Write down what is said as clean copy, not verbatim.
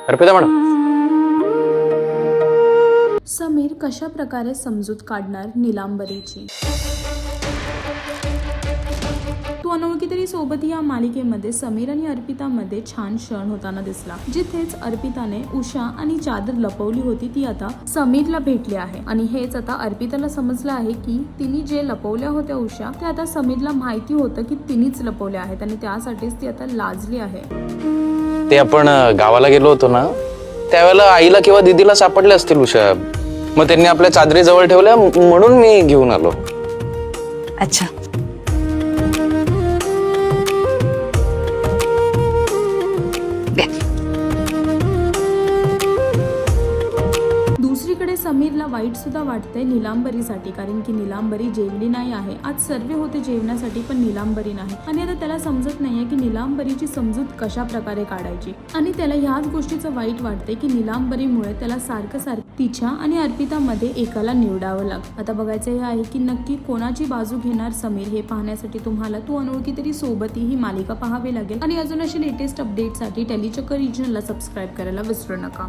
Arpita madam. Sameer कशा प्रकारे समजूत काढणार नीलांबरीची? तू अनोळखी तरी सोबत या मालिकेमध्ये समीर आणि अर्पितामध्ये छान क्षण होताना दिसला. जिथेच अर्पिताने उषा आणि चादर लपवली होती ती आता समीरला भेटली आहे आणि हेच आता अर्पिताला समजलं आहे की तिने जे लपवल्या होत्या उषा ते आता समीरला माहिती होतं की तिनेच लपवल्या आहेत आणि त्यासाठीच ती आता लाजली आहे. ते आपण गावाला गेलो होतो ना, त्यावेळेला आईला किंवा दीदीला सापडले असतील उषा. मग त्यांनी आपल्या चादरी जवळ ठेवल्या म्हणून मी घेऊन आलो. अच्छा, दुसरीकडे समीरला वाईट सुद्धा वाटतंय नीलांबरीसाठी, कारण की नीलांबरी जेवली नाही आहे. आज सर्व होते जेवण्यासाठी पण नीलांबरी नाही आणि आता त्याला समजत नाहीये की नीलांबरीची समजूत कशा प्रकारे काढायची आणि त्याला ह्याच गोष्टीचं वाईट वाटतंय की नीलांबरीमुळे त्याला सारखं तिच्या आणि अर्पितामध्ये एकाला निवडावं लागतं. आता बघायचं हे आहे की नक्की कोणाची बाजू घेणार समीर. हे पाहण्यासाठी तुम्हाला तू अनोळखी तरी सोबत ही मालिका पाहावी लागेल आणि अजून अशी लेटेस्ट अपडेटसाठी टेलीचक्कर रिजनला सबस्क्राईब करायला विसरू नका.